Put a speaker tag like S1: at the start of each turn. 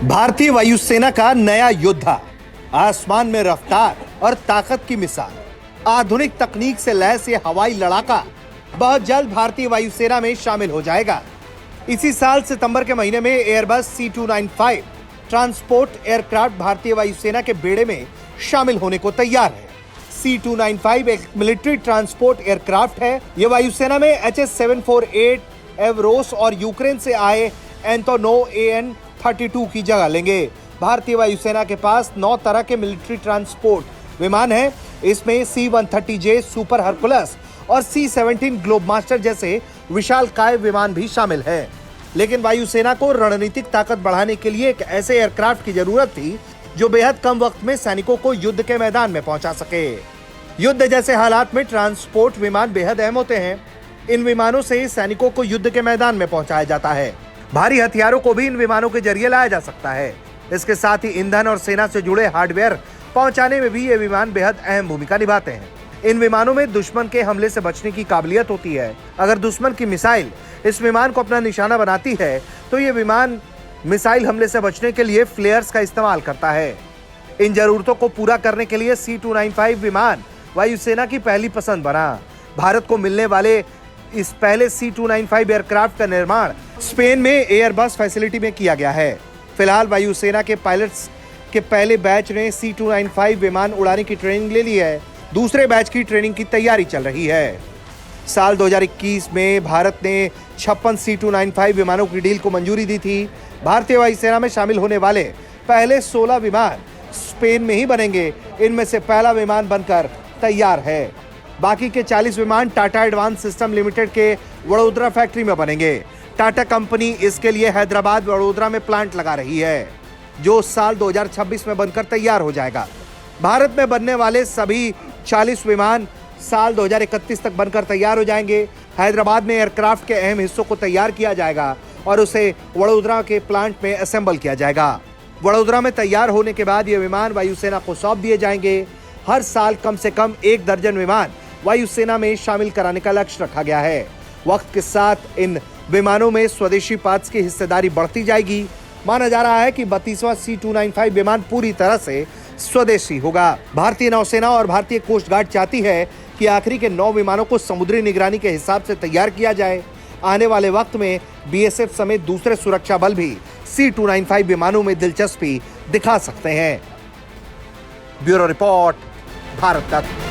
S1: भारतीय वायुसेना का नया योद्धा, आसमान में रफ्तार और ताकत की मिसाल, आधुनिक तकनीक से लैस ये हवाई लड़ाका बहुत जल्द भारतीय वायुसेना में शामिल हो जाएगा। इसी साल सितंबर के महीने में एयरबस C295 ट्रांसपोर्ट एयरक्राफ्ट भारतीय वायुसेना के बेड़े में शामिल होने को तैयार है। C295 एक मिलिट्री ट्रांसपोर्ट एयरक्राफ्ट है। यह वायुसेना में HS-748 एवरोस और यूक्रेन से आए एंटोनोव AN-32 की जगह लेंगे। भारतीय वायुसेना के पास 9 तरह के मिलिट्री ट्रांसपोर्ट विमान हैं। इसमें C-130J सुपर हरकुलस और C-17 ग्लोबमास्टर जैसे विशालकाय विमान भी शामिल हैं। लेकिन वायुसेना को रणनीतिक ताकत बढ़ाने के लिए एक ऐसे एयरक्राफ्ट की जरूरत थी जो बेहद कम वक्त में सैनिकों को युद्ध के मैदान में पहुंचा सके। युद्ध जैसे हालात में ट्रांसपोर्ट विमान बेहद अहम होते हैं। इन विमानों से सैनिकों को युद्ध के मैदान में पहुंचाया जाता है। भारी हथियारों को भी इन विमानों के जरिए लाया जा सकता है। इसके साथ ही ईंधन और सेना से जुड़े हार्डवेयर पहुंचाने में भी ये विमान बेहद अहम भूमिका निभाते हैं। इन विमानों में दुश्मन के हमले से बचने की काबिलियत होती है। अगर दुश्मन की मिसाइल इस विमान को अपना निशाना बनाती है तो ये विमान मिसाइल हमले से बचने के लिए फ्लेयर्स का इस्तेमाल करता है। इन जरूरतों को पूरा करने के लिए C295 विमान वायुसेना की पहली पसंद बना। भारत को मिलने वाले इस पहले C295 एयरक्राफ्ट का निर्माण स्पेन में एयरबस फैसिलिटी में किया गया है। फिलहाल वायुसेना के पायलट्स के पहले बैच ने C295 विमान उड़ाने की ट्रेनिंग ले ली है। दूसरे बैच की ट्रेनिंग की तैयारी चल रही है। साल 2021 में भारत ने 56 C295 विमानों की डील को मंजूरी दी थी। भारतीय वायुसेना में शामिल होने वाले पहले 16 विमान स्पेन में ही बनेंगे। इनमें से पहला विमान बनकर तैयार है। बाकी के 40 विमान टाटा एडवांस सिस्टम लिमिटेड के वडोदरा फैक्ट्री में बनेंगे। टाटा कंपनी इसके लिए हैदराबाद वडोदरा में प्लांट लगा रही है, जो साल 2026 में बनकर तैयार हो जाएगा। भारत में बनने वाले सभी 40 विमान साल 2031 तक बनकर तैयार हो जाएंगे। हैदराबाद में एयरक्राफ्ट के अहम हिस्सों को तैयार किया जाएगा और उसे वडोदरा के प्लांट में असेंबल किया जाएगा। वडोदरा में तैयार होने के बाद ये विमान वायुसेना को सौंप दिए जाएंगे। हर साल कम से कम 1 दर्जन विमान वायुसेना में शामिल कराने का लक्ष्य रखा गया है। वक्त के साथ इन विमानों में स्वदेशी पार्ट्स की हिस्सेदारी बढ़ती जाएगी। माना जा रहा है कि 32वां C295 विमान पूरी तरह से स्वदेशी होगा। भारतीय नौसेना और भारतीय कोस्ट गार्ड चाहती है कि आखिरी के 9 विमानों को समुद्री निगरानी के हिसाब से तैयार किया जाए। आने वाले वक्त में BSF समेत दूसरे सुरक्षा बल भी C295 विमानों में दिलचस्पी दिखा सकते हैं। ब्यूरो रिपोर्ट, भारत तक।